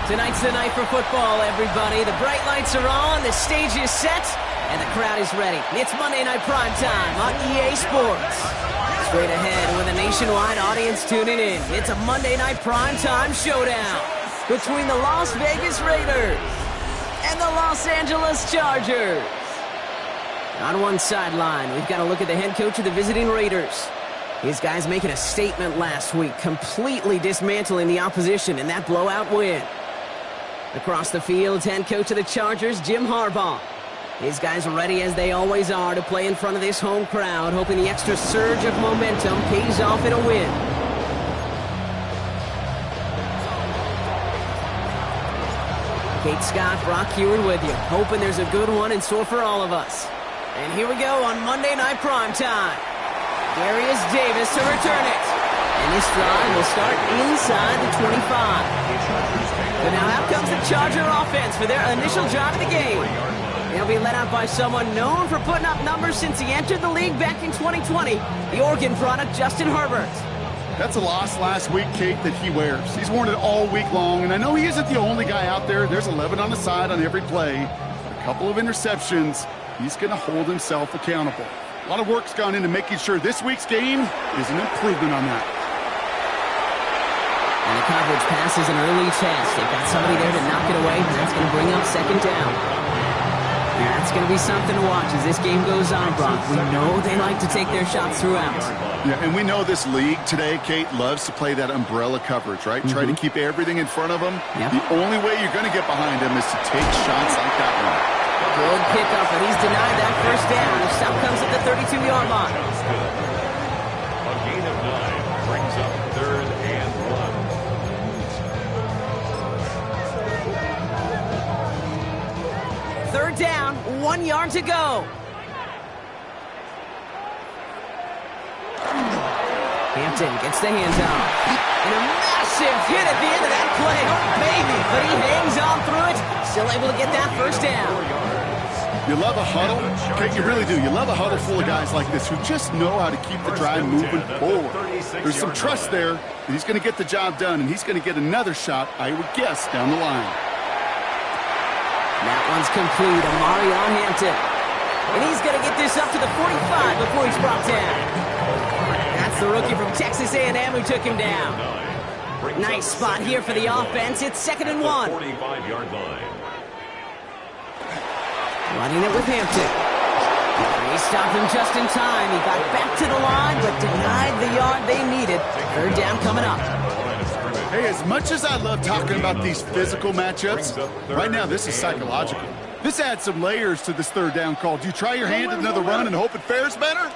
Tonight's the night for football, everybody. The bright lights are on, the stage is set, and the crowd is ready. It's Monday Night Primetime on EA Sports. Straight ahead with a nationwide audience tuning in. It's a Monday Night Primetime showdown between the Las Vegas Raiders and the Los Angeles Chargers. On one sideline, we've got a look at the head coach of the visiting Raiders. His guys making a statement last week, completely dismantling the opposition in that blowout win. Across the field, head coach of the Chargers, Jim Harbaugh. His guys are ready as they always are to play in front of this home crowd, hoping the extra surge of momentum pays off in a win. Kate Scott, Brock Heward with you, hoping there's a good one in store for all of us. And here we go on Monday Night Primetime. Darius Davis to return it. And this drive will start inside the 25. But now out comes the Charger offense for their initial drive of the game. They'll be led out by someone known for putting up numbers since he entered the league back in 2020, the Oregon product, Justin Herbert. That's a loss last week, Kate, that he wears. He's worn it all week long, and I know he isn't the only guy out there. There's 11 on the side on every play. A couple of interceptions. He's going to hold himself accountable. A lot of work's gone into making sure this week's game is an improvement on that. And the coverage pass is an early test. They've got somebody there to knock it away, and that's going to bring up second down. And that's going to be something to watch as this game goes on, Brock. We know they like to take their shots throughout. Yeah, and we know this league today, Kate, loves to play that umbrella coverage, right? Try to keep everything in front of them. Yep. The only way you're going to get behind them is to take shots like that one. Good pickup, but he's denied that first down. The stop comes at the 32-yard line. A gain of 9 brings up 3rd and 1. Third down, 1 yard to go. Hampton gets the hands off. And a massive hit at the end of that play. Oh, baby, but he hangs on through it. Still able to get that first down. You love a huddle, Kate, you really do. You love a huddle full of guys like this who just know how to keep the drive moving forward. There's some trust there that he's going to get the job done, and he's going to get another shot, I would guess, down the line. That one's complete. Amarion Hampton. And he's going to get this up to the 45 before he's brought down. That's the rookie from Texas A&M who took him down. Nice spot here for the offense. It's 2nd and 1. 45-yard line. Running it with Hampton. He stopped him just in time. He got back to the line, but denied the yard they needed. Third down coming up. Hey, as much as I love talking about these physical matchups, right now this is psychological. This adds some layers to this third down call. Do you try your hand at another run and hope it fares better?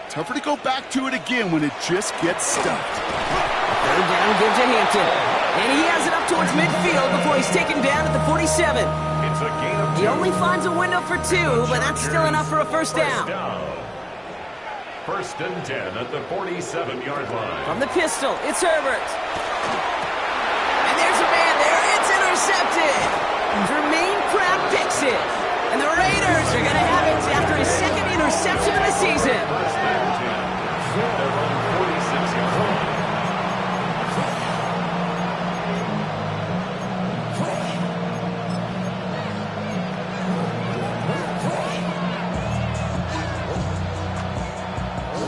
Tougher to go back to it again when it just gets stuffed. Third down gives to Hampton. And he has it up towards midfield before he's taken down at the 47. It's a gain of 2. He only finds a window for 2, but that's still enough for a first down. 1st and 10 at the 47-yard line. From the pistol, it's Herbert. And there's a man there. It's intercepted. Jermaine Pratt picks it. And the Raiders are going to have it after his 2nd interception of the season. 1st and 10. They're on 46-yard line.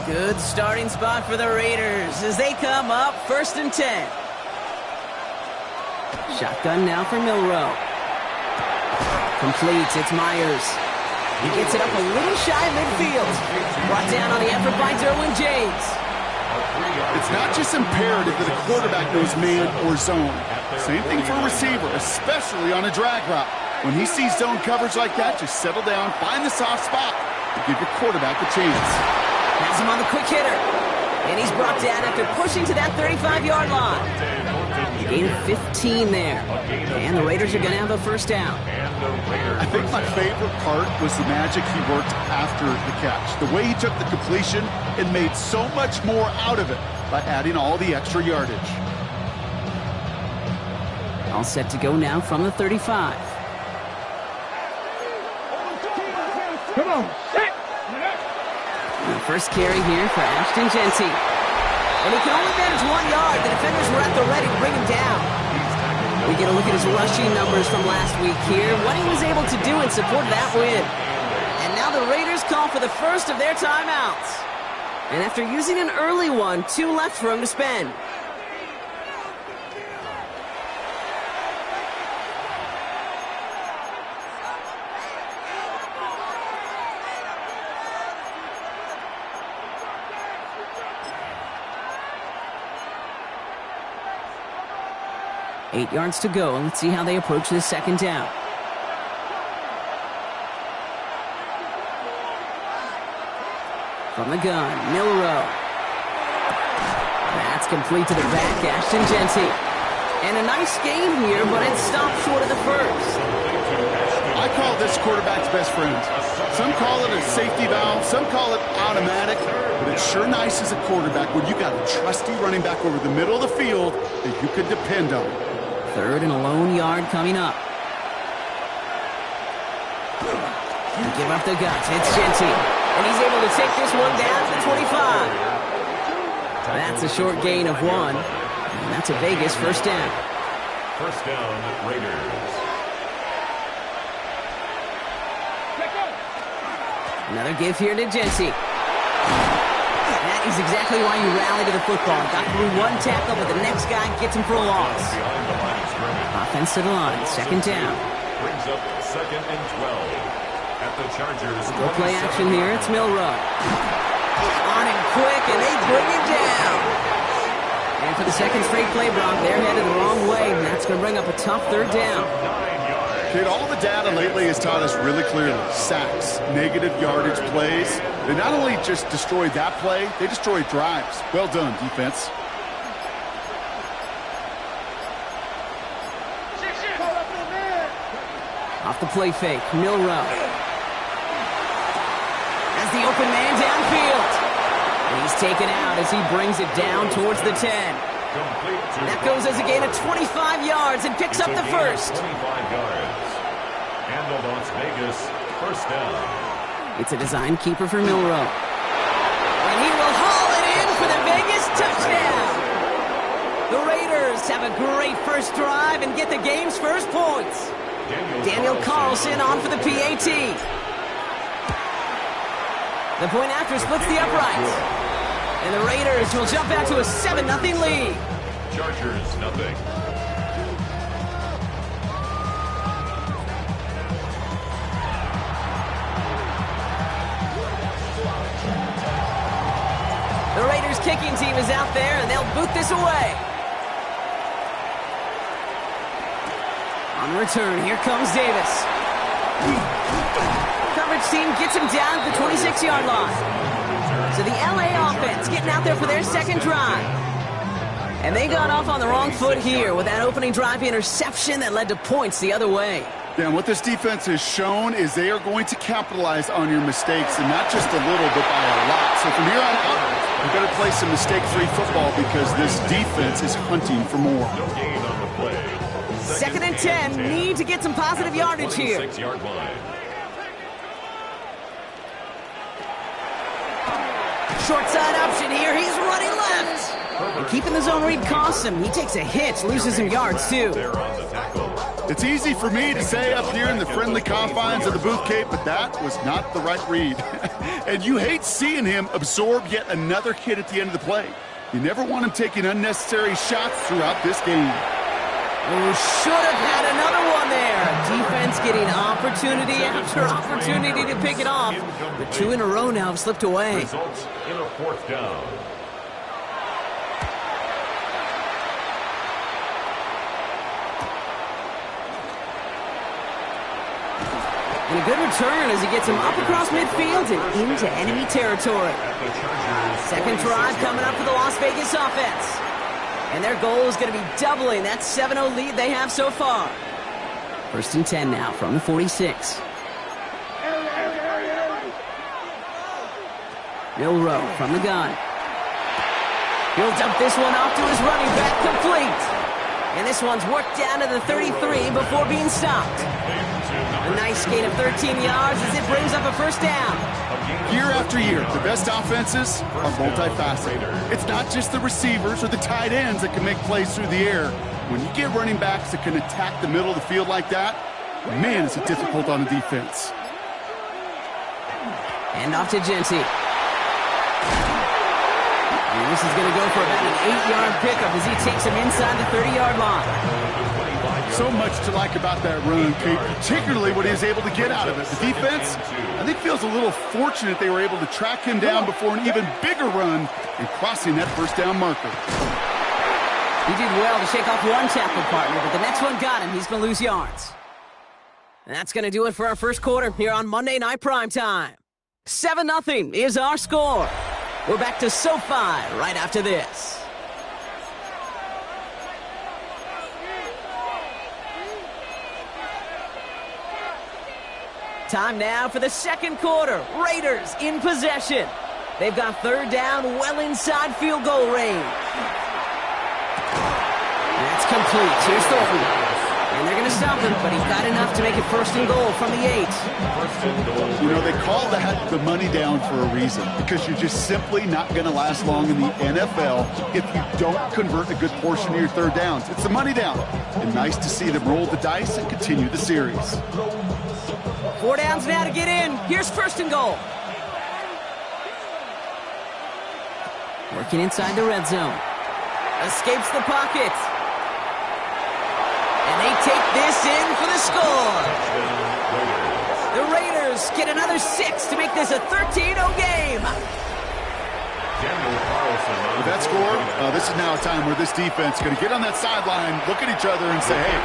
Good starting spot for the Raiders as they come up 1st and 10. Shotgun now for Milroe. Completes, it's Myers. He gets it up a little shy midfield. Brought down on the effort by Derwin James. It's not just imperative that a quarterback knows man or zone. Same thing for a receiver, especially on a drag route. When he sees zone coverage like that, just settle down, find the soft spot, and give your quarterback a chance. Has him on the quick hitter. And he's brought down after pushing to that 35-yard line. A gain of 15 there. And the Raiders are going to have a first down. I think my favorite part was the magic he worked after the catch. The way he took the completion and made so much more out of it by adding all the extra yardage. All set to go now from the 35. Come on, set! The first carry here for Ashton Jeanty. And he can only manage 1 yard. The defenders were at the ready to bring him down. We get a look at his rushing numbers from last week here, what he was able to do in support of that win. And now the Raiders call for the first of their timeouts. And after using an early one, 2 left for him to spend. Eight yards to go, and let's see how they approach this second down. From the gun, Milroe. That's complete to the back, Ashton Jeanty. And a nice gain here, but it stopped short of the first. I call this quarterback's best friend. Some call it a safety valve, some call it automatic, but it's sure nice as a quarterback when you got a trusty running back over the middle of the field that you can depend on. Third and a lone yard coming up. Give up the guts. It's Jeanty. And he's able to take this one down to the 25. That's a short gain of 1. And that's a Vegas first down. First down, Raiders. Another give here to Jeanty. That is exactly why you rally to the football. Got through 1 tackle, but the next guy gets him for a loss. Offense to the line, second down. Brings up second and 12 at the Chargers. Go play action here. It's Milroe. On and quick, and they bring it down. And for the second straight play, Brock, they're headed the wrong way, and that's going to bring up a tough third down. Kid, all the data lately has taught us really clearly. Sacks, negative yardage plays. They not only just destroyed that play, they destroyed drives. Well done, defense. Off the play fake, Milroe. As the open man downfield. And he's taken out as he brings it down towards the 10. That goes as a gain of 25 yards and picks up the first. 25 yards. And the Las Vegas first down. It's a design keeper for Milroe. And he will haul it in for the Vegas touchdown. The Raiders have a great first drive and get the game's first points. Daniel Carlson on for the PAT. The point after splits the uprights. And the Raiders will jump out to a 7-0 lead. Chargers, nothing. The Raiders kicking team is out there, and they'll boot this away. On return, here comes Davis. Coverage team gets him down at the 26-yard line. So the LA offense getting out there for their second drive. And they got off on the wrong foot here with that opening drive interception that led to points the other way. Yeah, and what this defense has shown is they are going to capitalize on your mistakes, and not just a little, but by a lot. So from here on out, you better play some mistake-free football because this defense is hunting for more. No gain on the play. Second and 10, need to get some positive yardage here. 26-yard line. Short side option here, he's running left. And keeping the zone read costs him. He takes a hit, loses some yards too. They're on the tackle. It's easy for me to say up here in the friendly confines of the Booth Cape, but that was not the right read. And you hate seeing him absorb yet another hit at the end of the play. You never want him taking unnecessary shots throughout this game. Oh, should have had another one there. Defense getting opportunity after opportunity to pick it off. But 2 in a row now have slipped away. Results in a fourth down. And a good return as he gets him up across midfield and into enemy territory. Second drive coming up for the Las Vegas offense. And their goal is going to be doubling that 7-0 lead they have so far. First and 10 now from the 46. Milroe from the gun. He'll dump this one off to his running back, complete. And this one's worked down to the 33 before being stopped. A nice gain of 13 yards as it brings up a first down. Year after year, the best offenses are multifaceted. It's not just the receivers or the tight ends that can make plays through the air. When you get running backs that can attack the middle of the field like that, man, is it difficult on the defense. And off to Genty. And this is going to go for about an 8-yard pickup as he takes him inside the 30-yard line. So much to like about that run, Kate, particularly what he was able to get out of it. The defense, I think, feels a little fortunate they were able to track him down before an even bigger run and crossing that first down marker. He did well to shake off one tackle partner, but the next one got him. He's going to lose yards. And that's going to do it for our first quarter here on Monday Night Primetime. 7-0 is our score. We're back to SoFi right after this. Time now for the second quarter. Raiders in possession. They've got third down well inside field goal range. That's complete. Here's Thornton. And they're going to stop him, but he got enough to make it first and goal from the 8. You know, they call that the money down for a reason, because you're just simply not going to last long in the NFL if you don't convert a good portion of your third downs. It's the money down. And nice to see them roll the dice and continue the series. 4 downs now to get in. Here's first and goal. Working inside the red zone. Escapes the pocket. And they take this in for the score. The Raiders get another 6 to make this a 13-0 game. With that score, this is now a time where this defense is going to get on that sideline, look at each other and say, hey,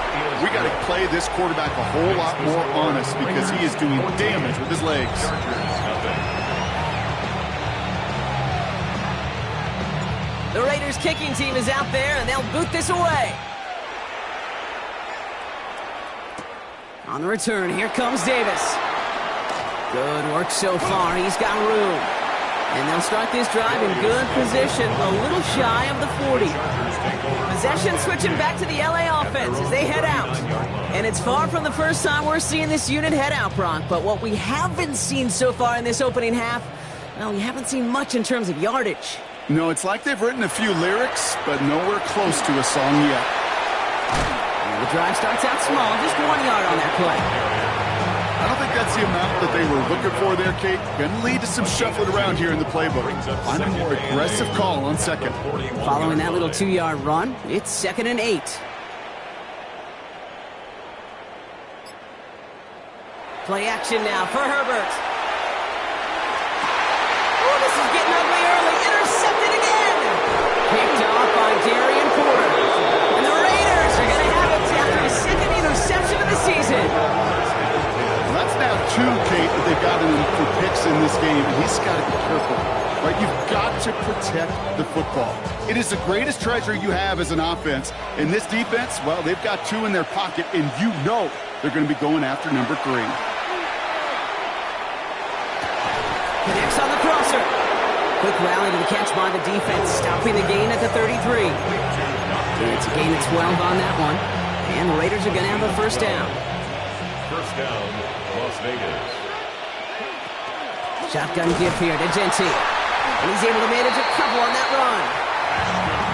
we got to play this quarterback a whole lot more honest because he is doing damage with his legs. The Raiders kicking team is out there, and they'll boot this away. On the return, here comes Davis. Good work so far. He's got room. And they'll start this drive in good position, a little shy of the 40. Possession switching back to the LA offense as they head out. And it's far from the first time we're seeing this unit head out, Brock. But what we haven't seen so far in this opening half, well, we haven't seen much in terms of yardage. No, it's like they've written a few lyrics, but nowhere close to a song yet. And the drive starts out small, just 1 yard on that play. I don't think that's the amount that they were looking for there, Kate. Going to lead to some shuffling around here in the playbook. Find a more aggressive call on second. Following that little 2-yard run, it's 2nd and 8. Play action now for Herbert. Oh, this is getting ugly early. Intercepted again. Picked off by Darian Porter. And the Raiders are going to have it after his second interception of the season. That's now 2, Kate, that they've got him for picks in this game, and he's got to be careful, right? You've got to protect the football. It is the greatest treasure you have as an offense. And this defense, well, they've got 2 in their pocket, and you know they're going to be going after number 3. Connects on the crosser. Quick rally to the catch by the defense, stopping the gain at the 33. And it's a gain of 12 on that one. And the Raiders are going to have a first down. First down, Las Vegas. Shotgun give here to Genty. And he's able to manage a couple on that run.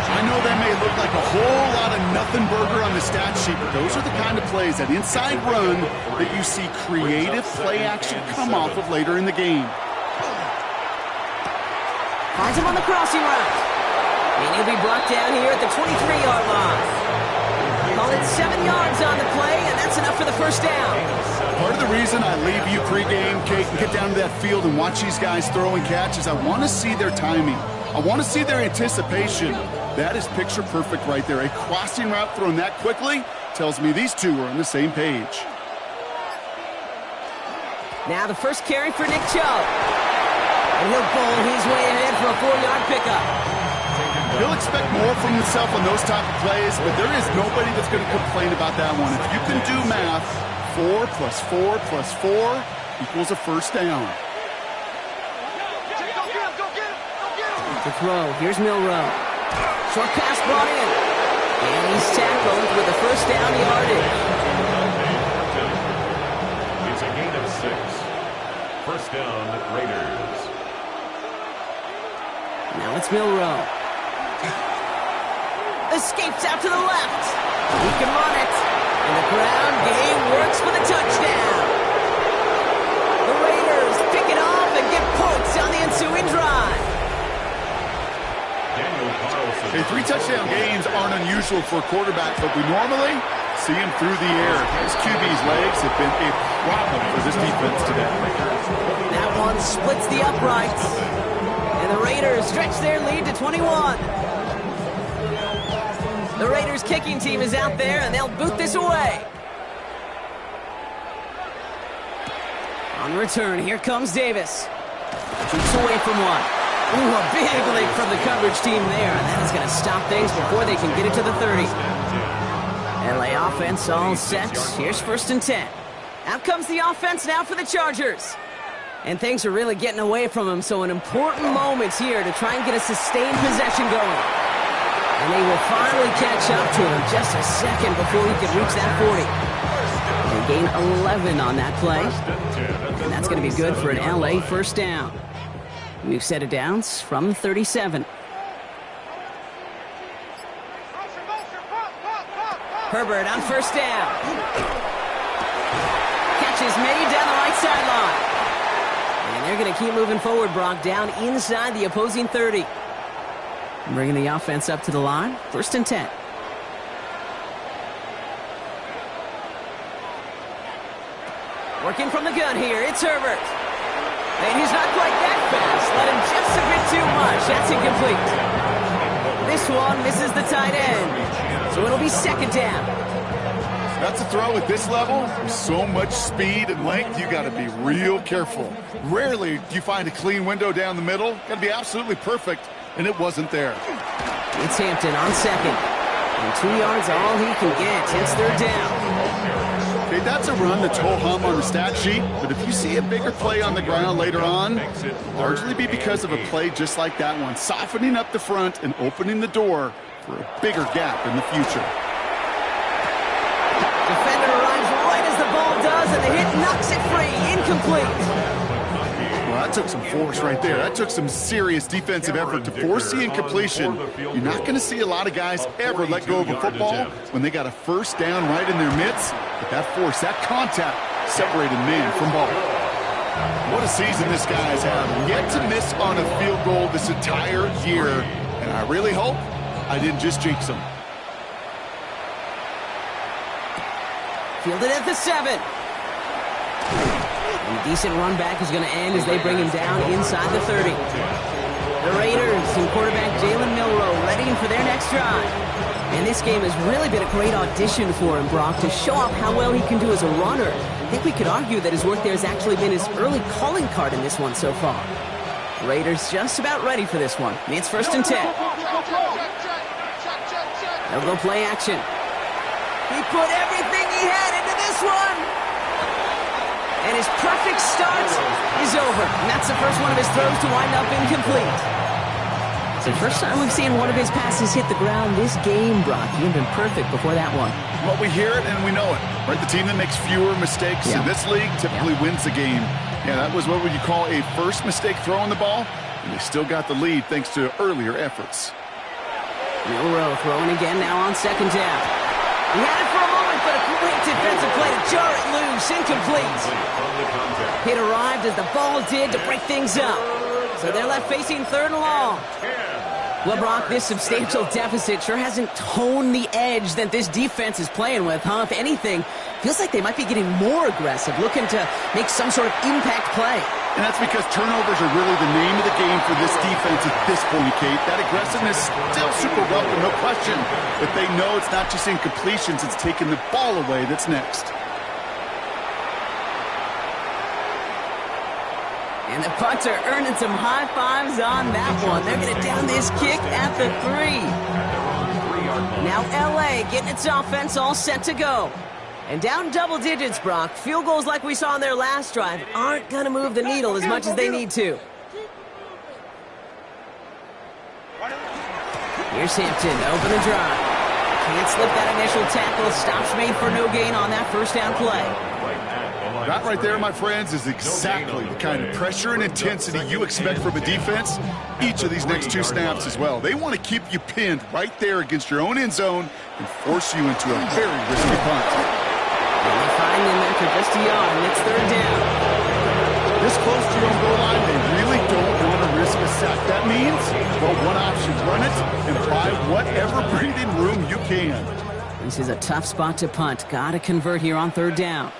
I know that may look like a whole lot of nothing burger on the stat sheet, but those are the kind of plays, that inside run, that you see creative play action come off of later in the game. Finds him on the crossing route. And he'll be brought down here at the 23-yard line. Call it 7 yards on the play, and that's enough for the first down. Part of the reason I leave you pregame, Kate, and get down to that field and watch these guys throw and catch is I want to see their timing. I want to see their anticipation. That is picture perfect right there. A crossing route thrown that quickly tells me these two are on the same page. Now the first carry for Nick Chubb. And he'll bowl his way ahead for a 4-yard pickup. He'll expect more from himself on those type of plays, but there is nobody that's going to complain about that one. If you can do math, 4 plus 4 plus 4 equals a first down. To throw, here's Milroe. Short pass brought in. And he's tackled with the first down yardage. It's a gain of 6. First down, Raiders. Now it's Milroe. Escapes out to the left. He can run it. And the ground game works for the touchdown. The Raiders pick it off and get points on the ensuing drive. Okay, 3 touchdown games aren't unusual for a quarterback, but we normally see him through the air. His QB's legs have been a problem for this defense today. That one splits the uprights. And the Raiders stretch their lead to 21. The Raiders kicking team is out there, and they'll boot this away. On return, here comes Davis. Keeps away from one. Ooh, a big leap from the coverage team there, and that is going to stop things before they can get it to the 30. LA offense all set. Here's 1st and 10. Out comes the offense now for the Chargers. And things are really getting away from them, so an important moment here to try and get a sustained possession going. And they will finally catch up to him just a second before he can reach that 40. They gain 11 on that play. And that's going to be good for an LA first down. We've set it down from 37. Herbert on first down. Catch is made down the right sideline. And they're going to keep moving forward, Brock, down inside the opposing 30. Bringing the offense up to the line. 1st and 10. Working from the gun here, it's Herbert. And he's not quite that fast. Let him just a bit too much. That's incomplete. This one misses the tight end. So it'll be 2nd down. That's a throw at this level. With so much speed and length, you got to be real careful. Rarely do you find a clean window down the middle. Got to be absolutely perfect, and it wasn't there. It's Hampton on 2nd. And 2 yards all he can get. It's 3rd down. Okay, that's a run that's ho-hum on the stat sheet, but if you see a bigger play on the ground later on, it'll largely be because of a play just like that one, softening up the front and opening the door for a bigger gap in the future. Defender arrives right as the ball does, and the hit knocks it free. Incomplete. Well, that took some force right there. That took some serious defensive effort to force the incompletion. You're not going to see a lot of guys ever let go of a football when they got a first down right in their midst. But that force, that contact, separated man from ball. What a season this guy has had. Yet to miss on a field goal this entire year. And I really hope I didn't just jinx him. Fielded at the 7. And a decent run back is going to end as they bring him down inside the 30. The Raiders and quarterback Jalen Milroe readying for their next drive. And this game has really been a great audition for him, Brock, to show off how well he can do as a runner. I think we could argue that his work there has actually been his early calling card in this one so far. Raiders just about ready for this one. It's 1st and 10. They'll go play action. He put everything he had into this one. And his perfect start is over. And that's the first one of his throws to wind up incomplete. It's the first time we've seen one of his passes hit the ground this game, Brock. He had been perfect before that one. Well, we hear it and we know it. Right? The team that makes fewer mistakes in this league typically wins the game. Yeah, that was what would you call a first mistake throwing the ball. And they still got the lead thanks to earlier efforts. Milroe throwing again now on 2nd down. He had it for a moment, but a great defensive play to jar it loose. Incomplete. It arrived as the ball did to break things up. So they're left facing 3rd and long. Well, Brock, this substantial deficit sure hasn't toned the edge that this defense is playing with, huh? If anything, feels like they might be getting more aggressive, looking to make some sort of impact play. And that's because turnovers are really the name of the game for this defense at this point, Kate. That aggressiveness still super welcome, no question. But they know it's not just incompletions, it's taking the ball away that's next. And the punter earning some high fives on that one. They're going to down this kick at the 3. Now LA getting its offense all set to go. And down double digits, Brock. Field goals like we saw on their last drive aren't going to move the needle as much as they need to. Here's Hampton to open the drive. Can't slip that initial tackle. Stops made for no gain on that first down play. That right there, my friends, is exactly the kind of pressure and intensity you expect from a defense each of these next 2 snaps as well. They want to keep you pinned right there against your own end zone and force you into a very risky punt. And they find them after just a yard, and it's 3rd down. This close to your own goal line, they really don't want to risk a sack. That means, well, one option, run it and buy whatever breathing room you can. This is a tough spot to punt. Got to convert here on 3rd down.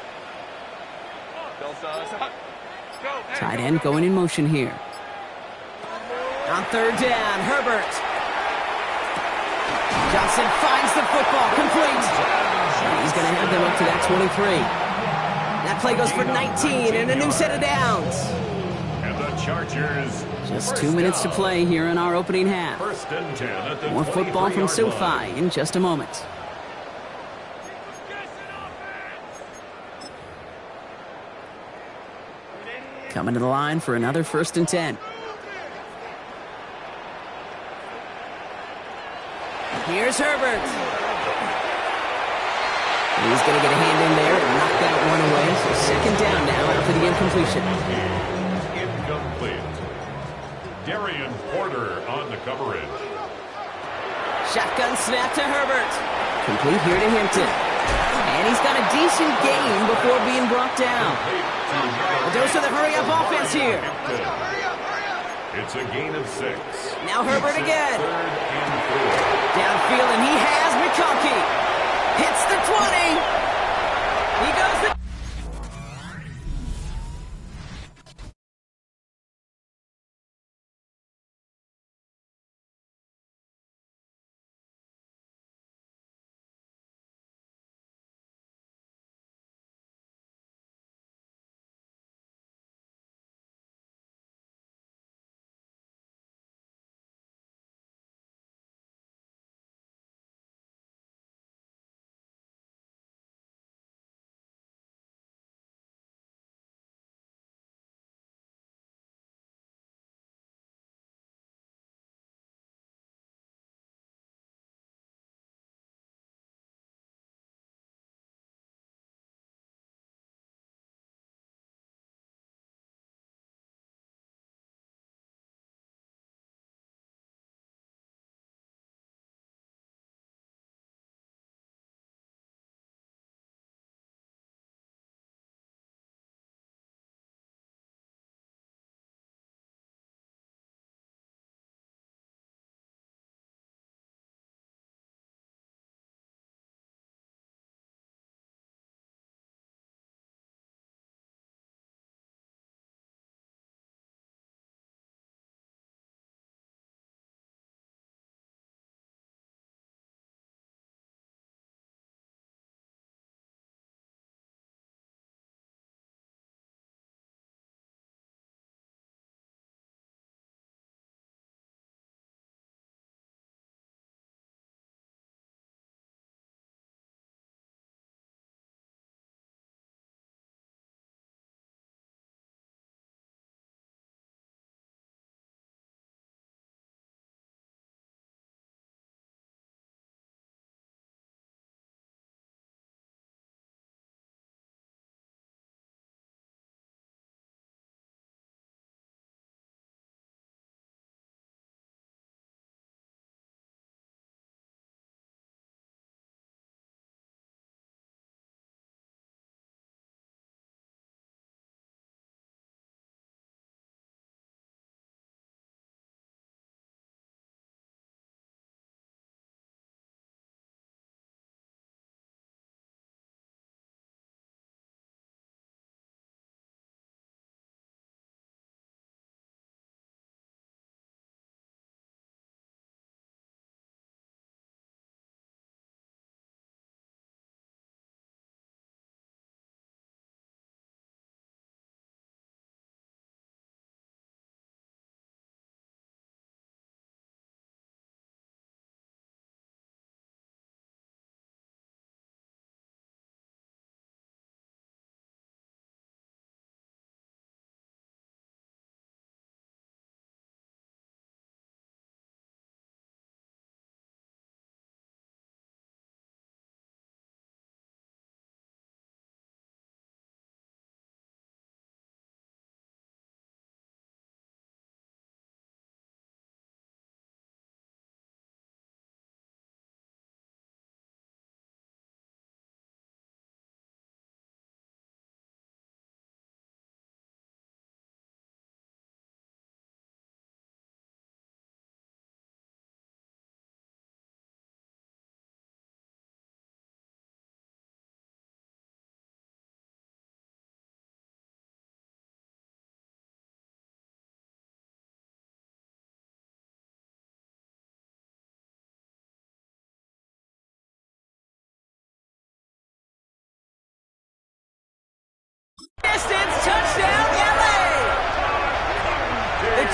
Tight end going in motion here. On 3rd down, Herbert. Johnson finds the football, complete. He's going to have them up to that 23. That play goes for 19 and a new set of downs. And the Chargers. Just 2 minutes to play here in our opening half. 1st and 10 at the More football from SoFi in just a moment. Coming to the line for another 1st and 10. Here's Herbert. He's going to get a hand in there and knock that one away. So 2nd down now after the incompletion. Incomplete. Darian Porter on the coverage. Shotgun snap to Herbert. Complete here to Hampton. And he's got a decent gain before being brought down. A dose of the hurry-up offense here. It's a gain of 6. Now Herbert again. 3rd and 4. Downfield, and he has McConkey. Hits the 20. He goes the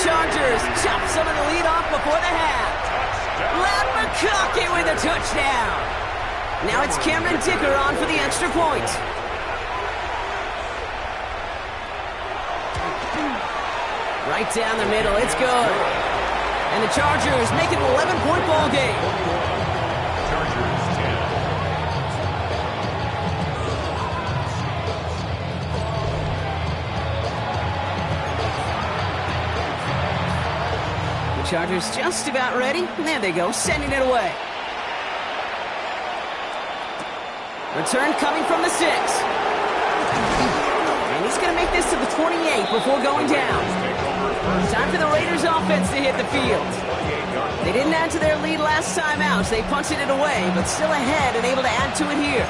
Chargers chop some of the lead off before the half. Len McConkey with a touchdown. Now it's Cameron Dicker on for the extra point. Right down the middle, it's good. And the Chargers make it an 11-point ball game. Chargers 10. The Chargers just about ready. There they go, sending it away. Return coming from the 6. And he's going to make this to the 28 before going down. Time for the Raiders offense to hit the field. They didn't add to their lead last time out. They punted it away, but still ahead and able to add to it here.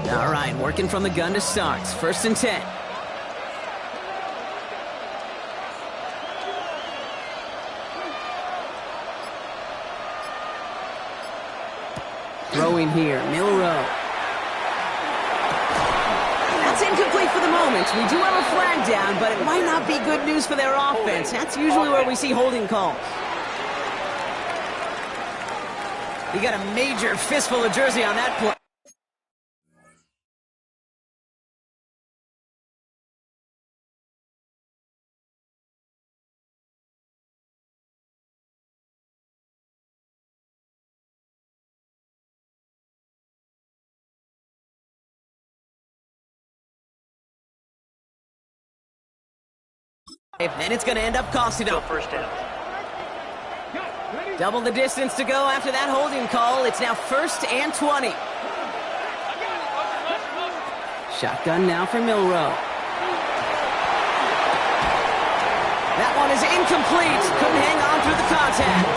All right, working from the gun to start. 1st and 10. Throwing here, Milroe. That's incomplete for the moment. We do have a flag down, but it might not be good news for their offense. That's usually where we see holding calls. He got a major fistful of jersey on that play. And it's going to end up costing him. First down. Double the distance to go after that holding call. It's now 1st and 20. Shotgun now for Milroe. That one is incomplete. Couldn't hang on through the contact.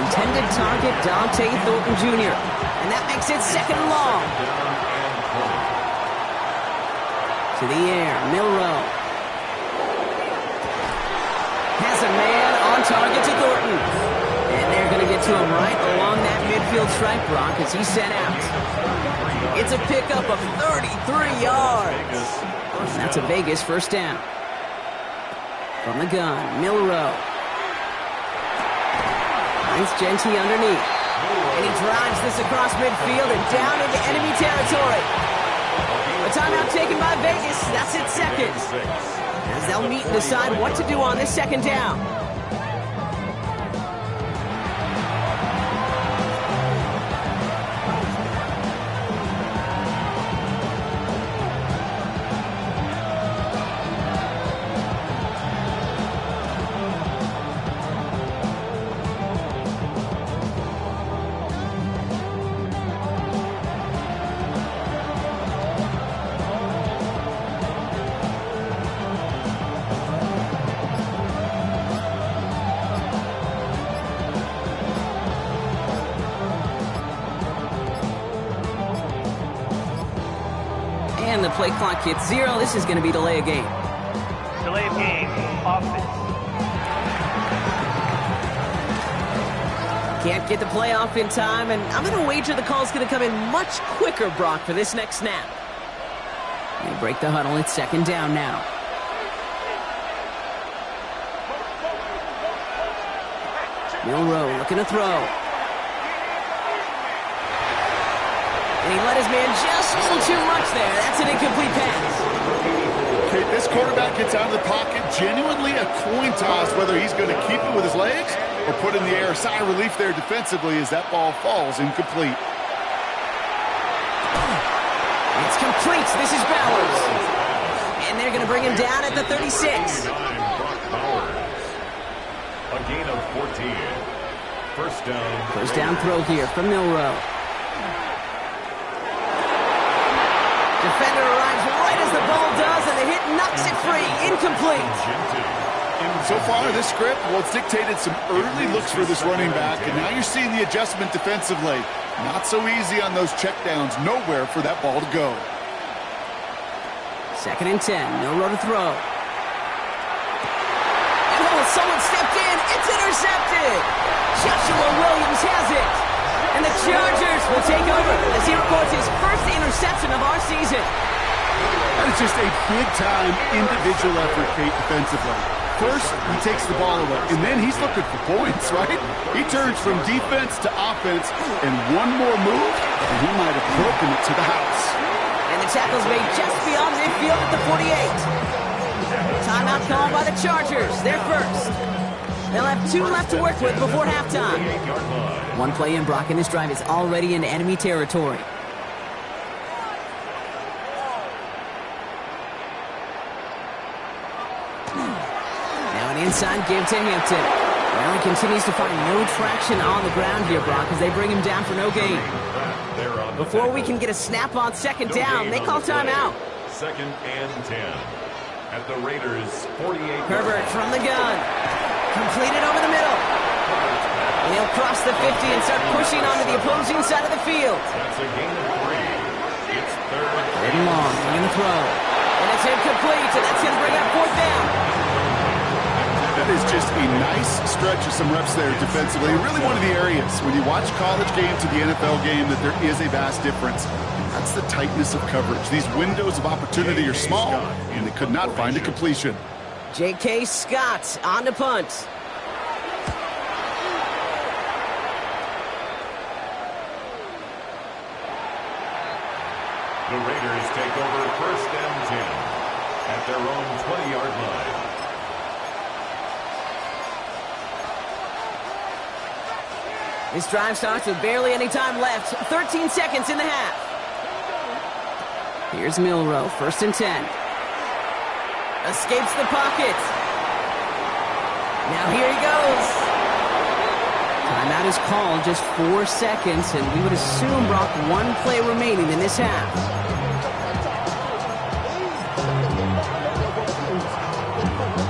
Intended target, Dante Thornton Jr. And that makes it 2nd and long. To the air, Milroe. Has a man on target to Thornton. And they're going to get to him right along that midfield stripe, Brock, as he's sent out. It's a pickup of 33 yards. And that's a Vegas first down. From the gun, Milroe. Finds Genty underneath. And he drives this across midfield and down into enemy territory. A timeout taken by Vegas. That's its 2nd. As they'll meet and decide what to do on this 2nd down. And the play clock hits 0. This is going to be delay of game. Delay of game. Offense. Can't get the play off in time, and I'm going to wager the call's going to come in much quicker, Brock, for this next snap. They break the huddle. It's 2nd down now. Milroe looking to throw. And he let his man just a little too much there. That's an incomplete pass. Okay, this quarterback gets out of the pocket. Genuinely a coin toss whether he's going to keep it with his legs or put in the air. Sigh of relief there defensively as that ball falls incomplete. It's complete. This is Bowers. And they're going to bring him down at the 36. A gain of 14. First down. First down throw here from Milroe. Defender arrives right as the ball does, and the hit knocks it free. Incomplete. So far, this script, well, it's dictated some early looks for this running back, and now you're seeing the adjustment defensively. Not so easy on those checkdowns. Nowhere for that ball to go. 2nd and 10. Milroe to throw. Oh, someone stepped in. It's intercepted. Joshua Williams has it. And the Chargers will take over as he records his first interception of our season. That is just a big-time individual effort, Kate, defensively. First, he takes the ball away, and then he's looking for points, right? He turns from defense to offense, and one more move, and he might have broken it to the house. And the tackle's made just beyond midfield at the 48. Timeout called by the Chargers. They're first. They'll have 2 left to work with before halftime. One play in, Brock, and this drive is already into enemy territory. Now an inside give to Hampton. Well, he continues to find no traction on the ground here, Brock, as they bring him down for no gain. Before we can get a snap on 2nd down, they call timeout. 2nd and 10. At the Raiders' 48. Herbert from the gun. Completed over the middle. And he'll cross the 50 and start pushing onto the opposing side of the field. That's a gain of 3. It's 3rd and long. They're going to throw. And it's incomplete, and that's going to bring up 4th down. That is just a nice stretch of some reps there defensively. Really one of the areas when you watch college game to the NFL game that there is a vast difference. That's the tightness of coverage. These windows of opportunity are small, and they could not find a completion. J.K. Scott on to punt. The Raiders take over 1st and 10 at their own 20-yard line. This drive starts with barely any time left. 13 seconds in the half. Here's Milroe, 1st and 10. Escapes the pocket. Now here he goes. Timeout is called, just 4 seconds, and we would assume, Brock, 1 play remaining in this half.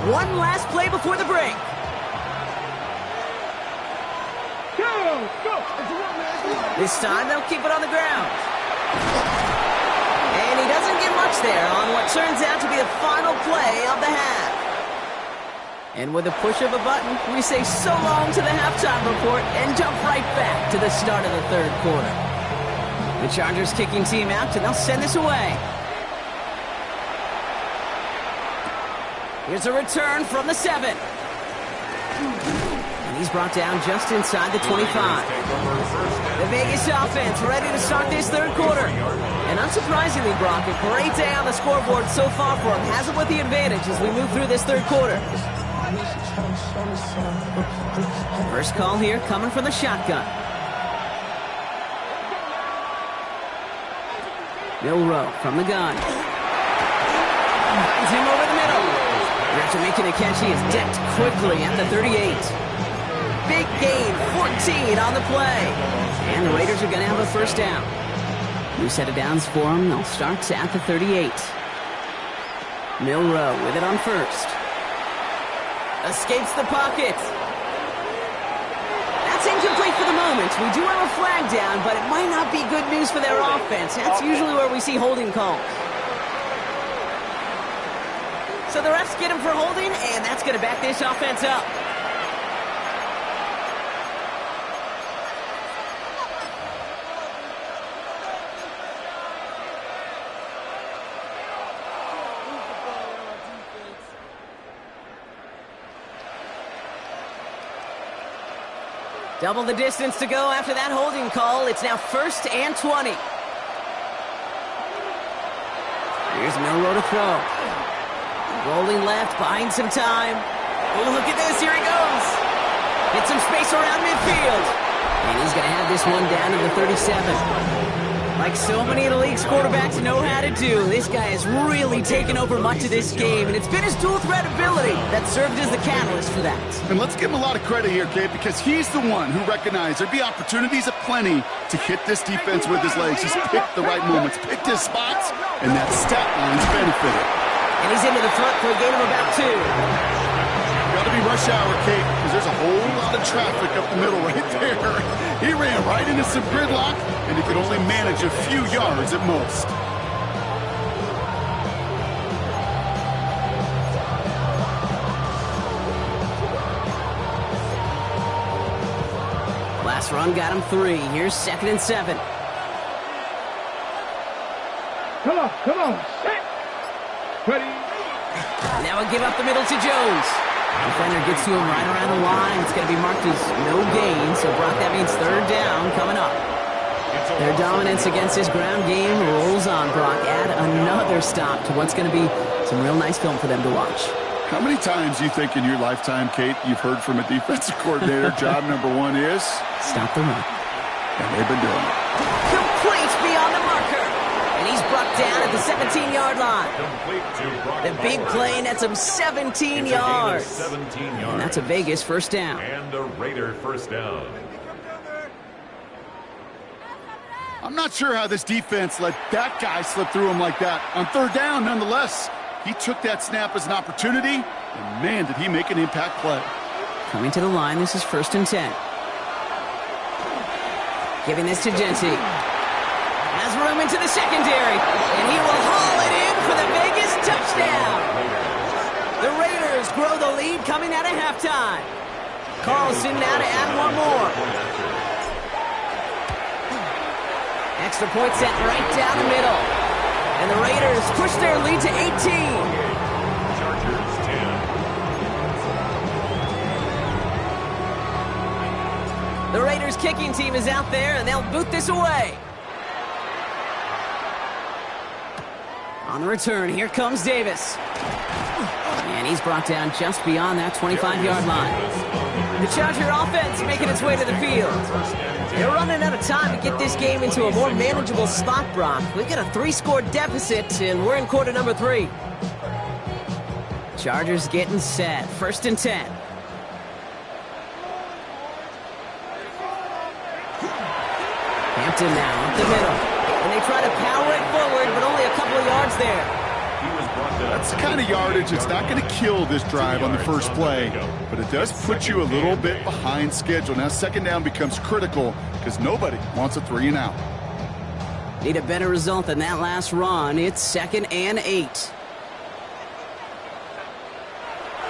One last play before the break. This time they'll keep it on the ground. And he doesn't get much there on what turns out to be the final play of the half. And with a push of a button, we say so long to the halftime report and jump right back to the start of the 3rd quarter. The Chargers kicking team out, and they'll send this away. Here's a return from the 7. And he's brought down just inside the 25. The Vegas offense ready to start this 3rd quarter. And unsurprisingly, Brock, a great day on the scoreboard so far for him. Has it with the advantage as we move through this 3rd quarter. First call here coming from the shotgun. Milroe from the gun. Finds him over the middle. After making a catch, he is decked quickly at the 38. Big gain, 14 on the play. And the Raiders are going to have a 1st down. New set of downs for them. They'll start at the 38. Milroe with it on 1st. Escapes the pocket. That's incomplete for the moment. We do have a flag down, but it might not be good news for their offense. That's usually where we see holding calls. So the refs get him for holding, and that's going to back this offense up. Double the distance to go after that holding call. It's now 1st and 20. Here's Milroe to throw. Rolling left, buying some time. Oh, look at this. Here he goes. Get some space around midfield. And he's going to have this one down to the 37. Like so many of the league's quarterbacks know how to do, this guy has really taken over much of this game, and it's been his dual threat ability that served as the catalyst for that. And let's give him a lot of credit here, Kate, because he's the one who recognized there'd be opportunities aplenty to hit this defense with his legs. He's picked the right moments, picked his spots, and that stat line's benefited. And he's into the front for a gain of about 2. Got to be rush hour, Kate, because there's a whole lot of traffic up the middle right there. He ran right into some gridlock, and he could only manage a few yards at most. Last run got him 3. Here's 2nd and 7. Come on, set. Ready. Now we'll give up the middle to Jones. Defender gets to him right around the line. It's going to be marked as no gain, so Brock, that means 3rd down coming up. Their dominance against this ground game rolls on, Brock. Add another stop to what's going to be some real nice film for them to watch. How many times do you think in your lifetime, Kate, you've heard from a defensive coordinator, job number 1 is? Stop the run. And they've been doing it. Complete beyond the marker. And he's brought down at the 17-yard line. The big play nets him 17 yards. 17 yards. And that's a Vegas 1st down. And a Raider 1st down. I'm not sure how this defense let that guy slip through him like that. On 3rd down, nonetheless, he took that snap as an opportunity, and man, did he make an impact play. Coming to the line, this is 1st and 10. Giving this to Genty. Has room into the secondary, and he will haul it in for the Vegas touchdown. The Raiders grow the lead coming out of halftime. Carlson now to add one more. Extra point set right down the middle. And the Raiders push their lead to 18. Chargers 10. The Raiders kicking team is out there, and they'll boot this away. On the return, here comes Davis. And he's brought down just beyond that 25-yard line. The Charger offense making its way to the field. They're running out of time to get this game into a more manageable spot, Brock. We've got a 3-score deficit, and we're in quarter number 3. Chargers getting set. 1st and 10. Hampton now up the middle. And they try to power it forward, but only a couple of yards there. That's the kind of yardage that's not going to kill this drive on the first play, but it does put you a little bit behind schedule. Now 2nd down becomes critical because nobody wants a 3 and out. Need a better result than that last run. It's 2nd and 8.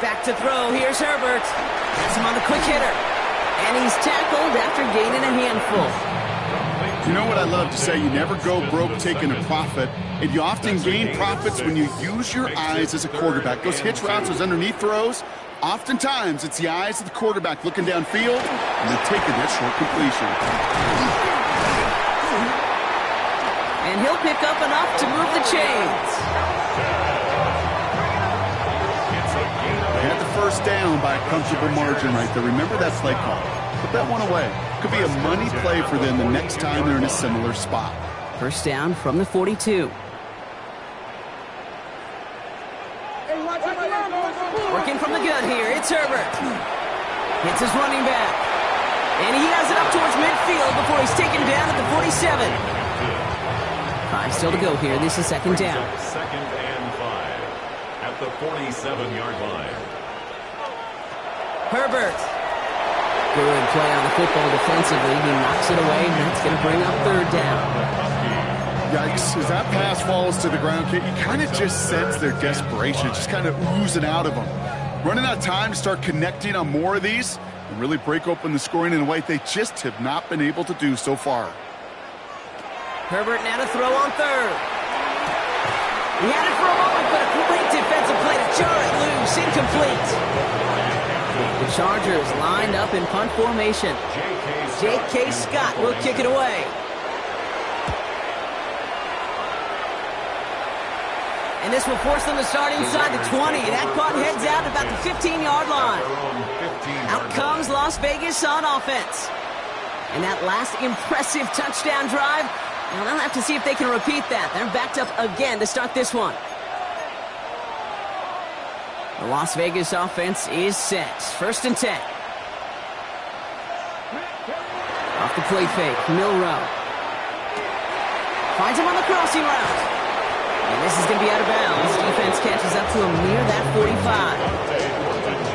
Back to throw. Here's Herbert. Has him on the quick hitter. And he's tackled after gaining a handful. You know what I love to say? You never go broke taking a profit, and you often gain profits when you use your eyes as a quarterback. Those hitch routes, those underneath throws, oftentimes it's the eyes of the quarterback looking downfield, and they're taking that short completion. And he'll pick up enough to move the chains. They had the 1st down by a comfortable margin right there. Remember that play call. Put that one away. Could be a money play for them the next time they're in a similar spot. 1st down from the 42. Working from the gun here, it's Herbert. Hits his running back. And he has it up towards midfield before he's taken down at the 47. 5 still to go here. This is 2nd down. 2nd and 5 at the 47-yard line. Herbert. Good play on the football defensively. He knocks it away, and that's going to bring up 3rd down. Yikes. As that pass falls to the ground, you kind of just sense their desperation, just kind of oozing out of them. Running out of time to start connecting on more of these and really break open the scoring in a way they just have not been able to do so far. Herbert now to throw on 3rd. He had it for a moment, but a great defensive play to jar it loose. Incomplete. The Chargers lined up in punt formation. J.K. Scott will kick it away. And this will force them to start inside the 20. That punt heads out about the 15-yard line. Out comes Las Vegas on offense. And that last impressive touchdown drive, well, they'll have to see if they can repeat that. They're backed up again to start this one. The Las Vegas offense is set. 1st and 10. Off the play fake, Milrow. Finds him on the crossing route. And this is going to be out of bounds. Defense catches up to him near that 45.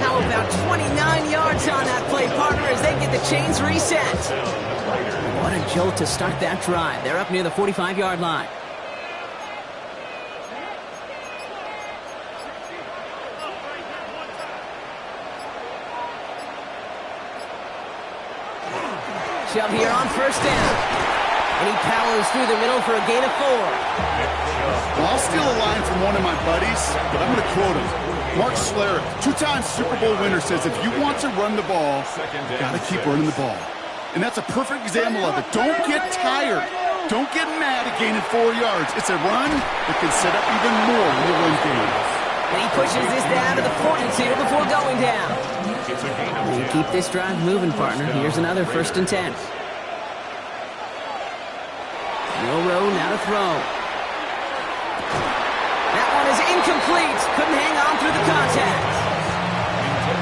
How about 29 yards on that play, partner, as they get the chains reset. What a jolt to start that drive. They're up near the 45-yard line. Shove here on 1st down. And he powers through the middle for a gain of 4. Well, I'll steal a line from one of my buddies, but I'm going to quote him. Mark Schlereth, 2-time Super Bowl winner, says if you want to run the ball, you got to keep running the ball. And that's a perfect example of it. Don't get tired. Don't get mad at gaining 4 yards. It's a run that can set up even more in the run game. And he pushes this down to the 42 before going down. You keep this drive moving, partner. Here's another 1st and 10. Milrow now to throw. That one is incomplete. Couldn't hang on through the contact.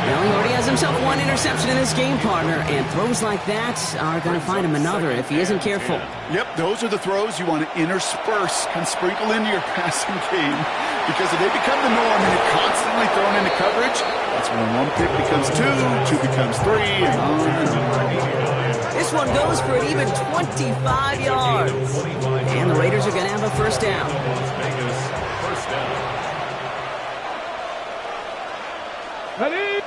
Well, he already has himself 1 interception in this game, partner, and throws like that are going to find him another if he isn't careful. Yep, those are the throws you want to intersperse and sprinkle into your passing game, because if they become the norm and you're constantly thrown into coverage, that's when 1 pick becomes 2, 2 becomes 3, and on and on. This one goes for an even 25 yards. And the Raiders are going to have a 1st down. Ready?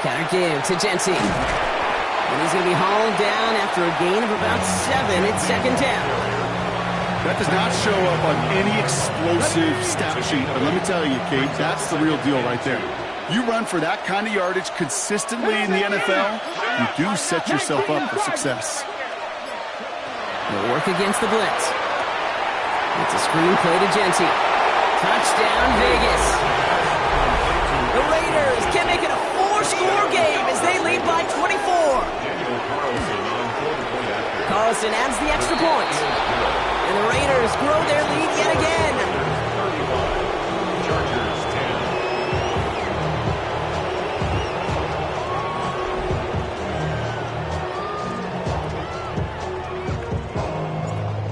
Counter give to Jency. And he's going to be hauled down after a gain of about 7. It's second down. That does not show up on any explosive stat sheet, but let me tell you, Kate, that's the real deal right there. You run for that kind of yardage consistently in the NFL, you do set yourself up for success. They'll work against the blitz. It's a screen play to Jency. Touchdown, Vegas. The Raiders can make it a 4-score game as they lead by 24. Carlson adds the extra point. And the Raiders grow their lead yet again. Chargers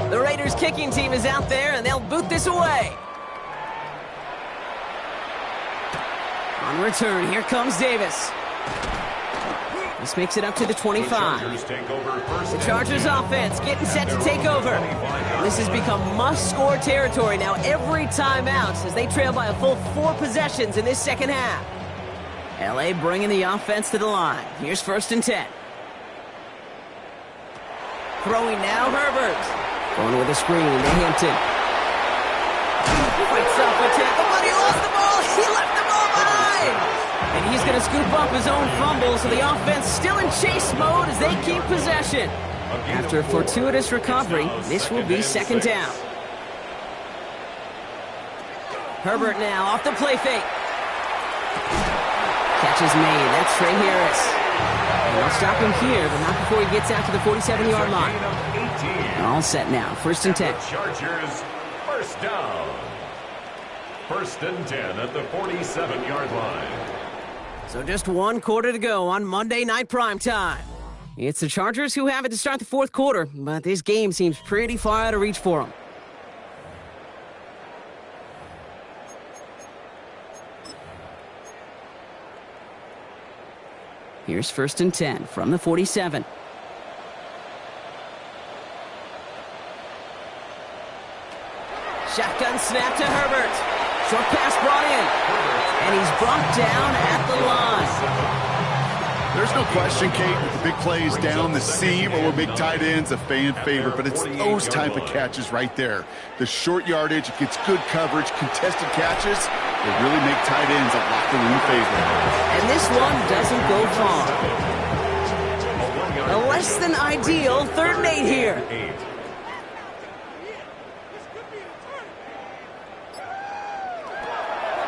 10. The Raiders kicking team is out there, and they'll boot this away. On return, here comes Davis. This makes it up to the 25. The Chargers offense getting set to take over. This has become must-score territory now every time out as they trail by a full 4 possessions in this second half. L.A. bringing the offense to the line. Here's 1st and 10. Throwing now, Herbert. Going with a screen to Hampton. Fights up a tackle, but he lost the ball. He left the ball behind. And he's going to scoop up his own fumble, so the offense still in chase mode as they keep possession. After a fortuitous recovery, this will be second down. Herbert now off the play fake. Catch is made. That's Trey Harris. And they'll stop him here, but not before he gets out to the 47-yard line. All set now. 1st and 10. Chargers, first down. 1st and 10 at the 47-yard line. So just 1 quarter to go on Monday Night Primetime. It's the Chargers who have it to start the 4th quarter, but this game seems pretty far out of reach for them. Here's 1st and 10 from the 47. Shotgun snap to Herbert. Short pass brought in. And he's brought down at the line. There's no question, Kate, that the big plays down the seam or big tight ends a fan favorite, but it's those type of catches right there. The short yardage, it gets good coverage, contested catches, they really make tight ends a locker room favorite. And this one doesn't go far. A less than ideal 3rd and 8 here.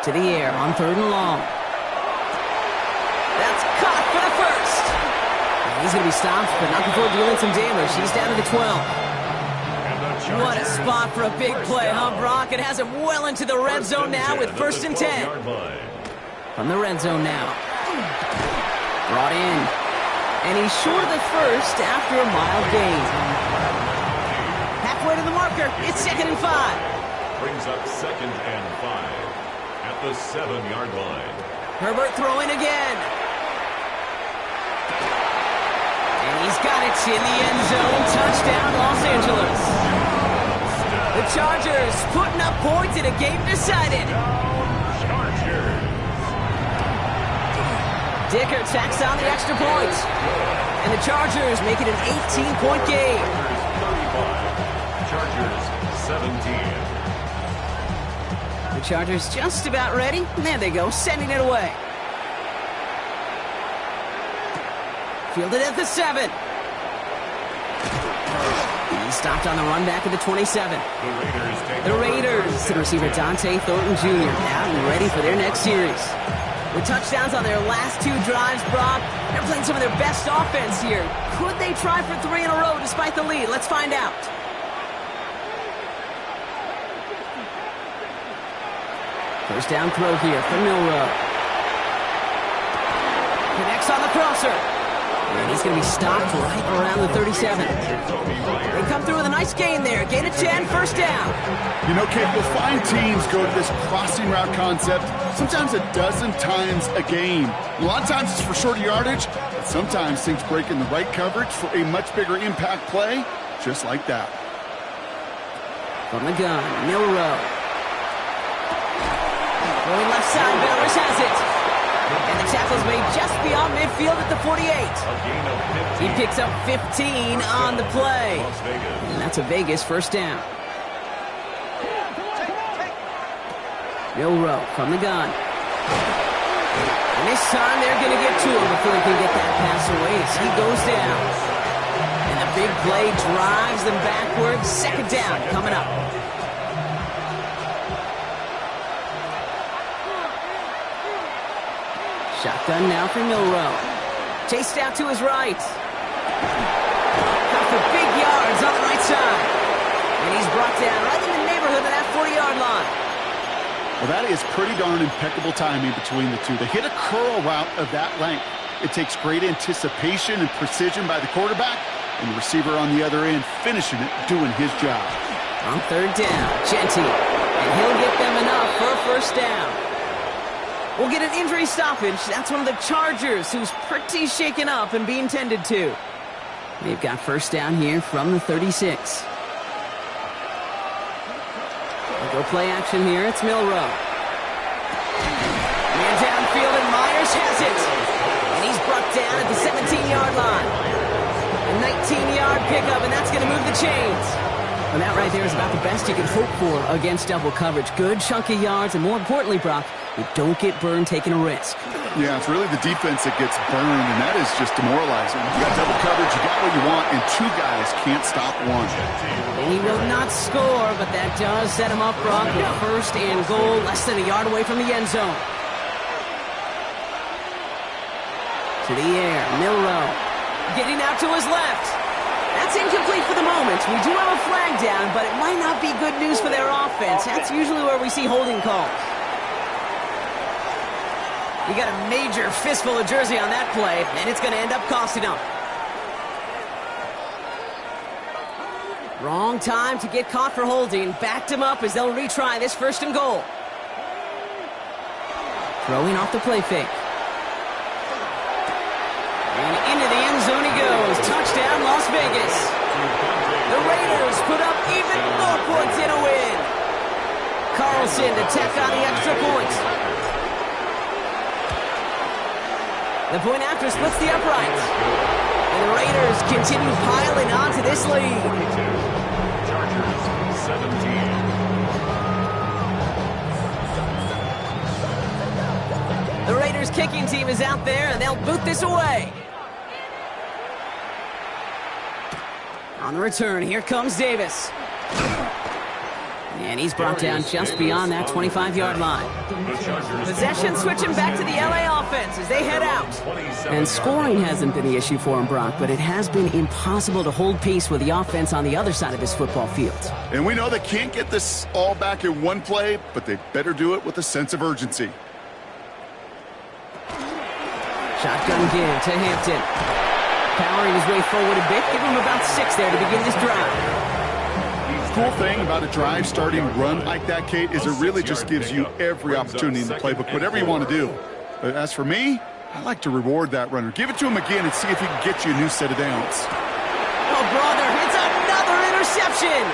To the air on 3rd and long. That's caught for the 1st. He's going to be stopped, but not before dealing some damage. He's down to the 12. What a spot for a big play, huh, Brock? It has him well into the red zone now with 1st and 10. From the red zone now. Brought in. And he's short of the 1st after a mild gain. Halfway to the marker. It's 2nd and 5. Brings up 2nd and 5. At the 7-yard line. Herbert throwing again. And he's got it in the end zone. Touchdown, Los Angeles. The Chargers putting up points in a game decided. Chargers. Dicker tacks on the extra point. And the Chargers make it an 18-point game. Chargers 17. The Chargers just about ready. There they go, sending it away. Fielded at the 7. He's stopped on the run back at the 27. The Raiders to the receiver Dante Thornton Jr. out and ready for their next series. With touchdowns on their last 2 drives, Brock, they're playing some of their best offense here. Could they try for 3 in a row despite the lead? Let's find out. First down throw here for Milroe. Connects on the crosser. And he's going to be stopped right around the 37. They come through with a nice gain there. Gain of 10, first down. You know, Kate, you'll find teams go to this crossing route concept sometimes a dozen times a game. A lot of times it's for shorter yardage, but sometimes things break in the right coverage for a much bigger impact play, just like that. From the gun, Milroe. Going left side, Bellers has it. And the tackle's made just beyond midfield at the 48. He picks up 15 on the play. And that's a Vegas first down. Milroe from the gun. And this time they're going to get to him before he can get that pass away as he goes down. And the big play drives them backwards. Second down coming up. Shotgun now for Milroe. Chased out to his right. Got for big yards on the right side. And he's brought down right in the neighborhood of that 40-yard line. Well, that is pretty darn impeccable timing between the two. They hit a curl route of that length. It takes great anticipation and precision by the quarterback, and the receiver on the other end finishing it, doing his job. On third down, Jeanty. And he'll get them enough for a first down. We'll get an injury stoppage. That's one of the Chargers who's pretty shaken up and being tended to. They've got first down here from the 36. We'll go play action here. It's Milroe. Man downfield, and Myers has it. And he's brought down at the 17-yard line. A 19-yard pickup, and that's going to move the chains. And that right there is about the best you can hope for against double coverage. Good chunky yards, and more importantly, Brock, you don't get burned taking a risk. Yeah, it's really the defense that gets burned, and that is just demoralizing. You got double coverage, you got what you want, and two guys can't stop one. And he will not score, but that does set him up, Brock, with first and goal, less than a yard away from the end zone. To the air, Milroe. Getting out to his left. That's incomplete for the moment. We do have a flag down, but it might not be good news for their offense. That's usually where we see holding calls. You got a major fistful of jersey on that play, and it's going to end up costing them. Wrong time to get caught for holding. Backed him up as they'll retry this first and goal. Throwing off the play fake. And into the end zone he goes. Touchdown, Las Vegas. The Raiders put up even more points in a win. Carlson to tack on the extra point. The point after splits the uprights. And the Raiders continue piling on to this lead. Chargers 17. The Raiders kicking team is out there, and they'll boot this away. On the return, here comes Davis. And he's brought down just beyond that 25-yard line. Possession switching back to the LA offense as they head out. And scoring hasn't been the issue for him, Brock, but it has been impossible to hold pace with the offense on the other side of this football field. And we know they can't get this all back in one play, but they better do it with a sense of urgency. Shotgun give to Hampton. Powering his way forward a bit, give him about 6 there to begin this drive. Cool thing about a drive starting run like that, Kate, is it really just gives you every opportunity in the playbook, whatever you want to do. But as for me, I like to reward that runner. Give it to him again and see if he can get you a new set of downs. Oh, brother, it's another interception.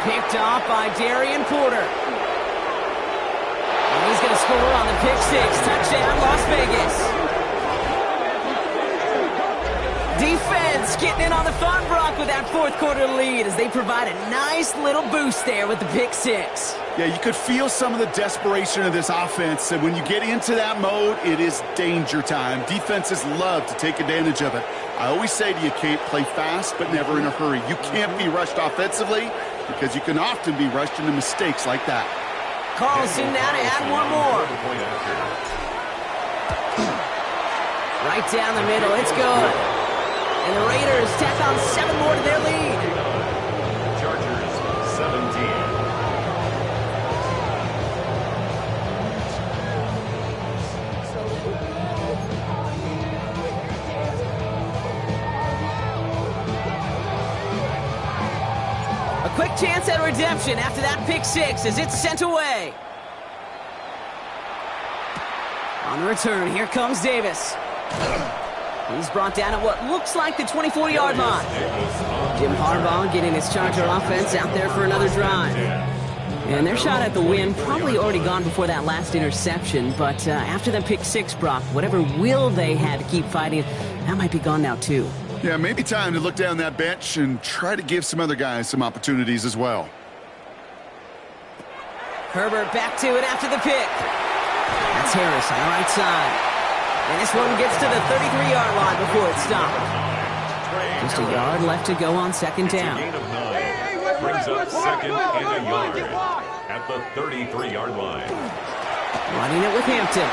Picked off by Darian Porter. And he's going to score on the pick six. Touchdown, Las Vegas. Defense getting in on the fun, Brock, with that fourth quarter lead as they provide a nice little boost there with the pick six. Yeah, you could feel some of the desperation of this offense, and when you get into that mode, it is danger time. Defenses love to take advantage of it. I always say to you, Kate, play fast but never in a hurry. You can't be rushed offensively because you can often be rushed into mistakes like that. Carlson now to add one more. Right down the middle, it's good. And the Raiders tack on 7 more to their lead. Chargers 17. A quick chance at redemption after that pick six as it's sent away. On the return, here comes Davis. He's brought down at what looks like the 24-yard line. Jim Harbaugh getting his Charger offense out there for another drive. And their shot at the win probably already gone before that last interception, but after that pick six, Brock, whatever will they had to keep fighting, that might be gone now too. Yeah, maybe time to look down that bench and try to give some other guys some opportunities as well. Herbert back to it after the pick. That's Harris on the right side. And this one gets to the 33-yard line before it stopped. Just a yard left to go on second down. Gain of 9. Brings up second and a yard at the 33-yard line. Running it with Hampton.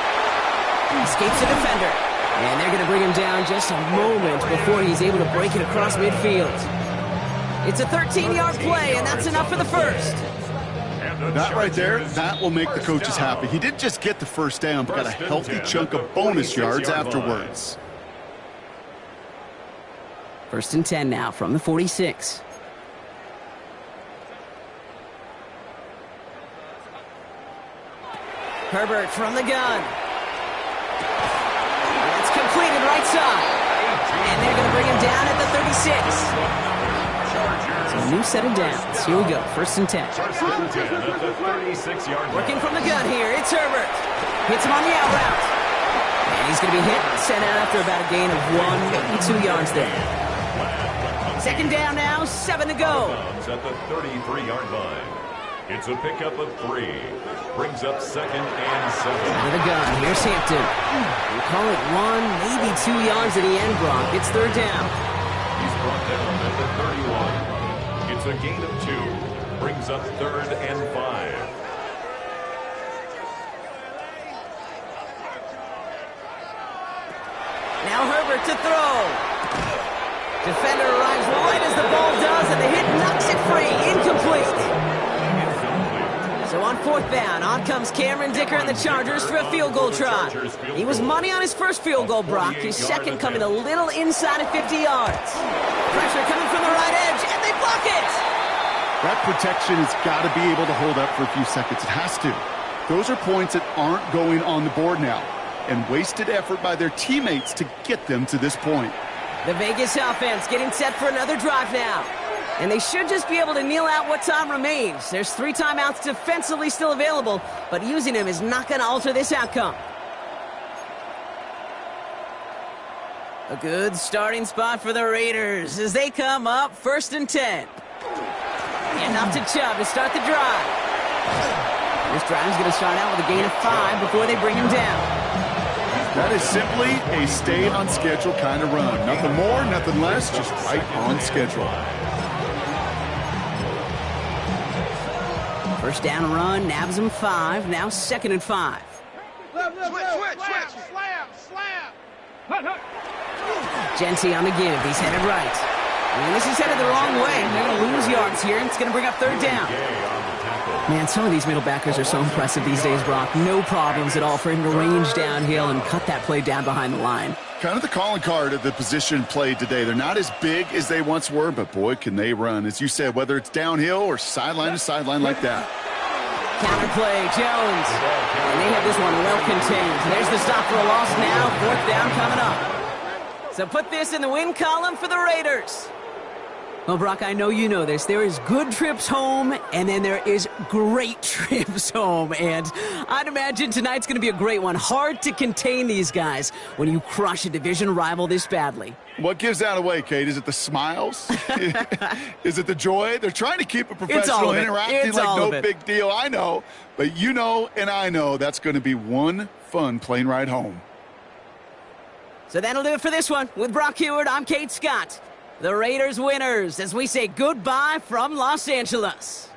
Escapes the defender. And they're going to bring him down just a moment before he's able to break it across midfield. It's a 13-yard play, and that's enough for the first. That right there, that will make the coaches happy. He didn't just get the first down, but got a healthy chunk of bonus yards afterwards. 1st and 10 now from the 46. Herbert from the gun. That's completed right side. And they're going to bring him down at the 36. So a new set of downs. Here we go. 1st and 10. Working from the gun here. It's Herbert. Hits him on the out route. And he's going to be hit. Sent out after about a gain of 1, maybe 2 yards there. Second down now. 7 to go. At the 33-yard line. It's a pickup of 3. Brings up second and 7. With a gun. Here's Hampton. We call it 1, maybe 2 yards at the end, Brock. It's third down. He's brought down at the 31. It's a gain of 2. Brings up third and 5. Now Herbert to throw. Defender arrives right as the ball does, and the hit knocks it free. Incomplete. So on 4th down, on comes Cameron Dicker and the Chargers for a field goal try. He was money on his first field goal, Brock. His second coming a little inside of 50 yards. Pressure coming from the right edge, and they block it. That protection has got to be able to hold up for a few seconds. It has to. Those are points that aren't going on the board now, and wasted effort by their teammates to get them to this point. The Vegas offense getting set for another drive now. And they should just be able to kneel out what time remains. There's 3 timeouts defensively still available, but using them is not going to alter this outcome. A good starting spot for the Raiders as they come up 1st and 10. And off to Chubb to start the drive. This drive is going to start out with a gain of 5 before they bring him down. That is simply a stay on schedule kind of run. Nothing more, nothing less, just right on schedule. 1st down run, nabs him 5, now 2nd and 5. Switch. Slam. Genty on the give, he's headed right. And this is headed the wrong way. They're going to lose yards here, and it's going to bring up 3rd down. Man, some of these middle backers are so impressive these days, Brock. No problems at all for him to range downhill and cut that play down behind the line. Kind of the calling card of the position played today. They're not as big as they once were, but boy, can they run. As you said, whether it's downhill or sideline to sideline like that. Counterplay, Jones. And they have this one well contained. There's the stop for a loss now. 4th down coming up. So put this in the win column for the Raiders. Well, Brock, I know you know this. There is good trips home, and then there is great trips home. And I'd imagine tonight's going to be a great one. Hard to contain these guys when you crush a division rival this badly. What gives that away, Kate? Is it the smiles? Is it the joy? They're trying to keep it professional, interacting like no big deal. I know, but you know and I know that's going to be one fun plane ride home. So that'll do it for this one. With Brock Huard, I'm Kate Scott. The Raiders winners as we say goodbye from Los Angeles.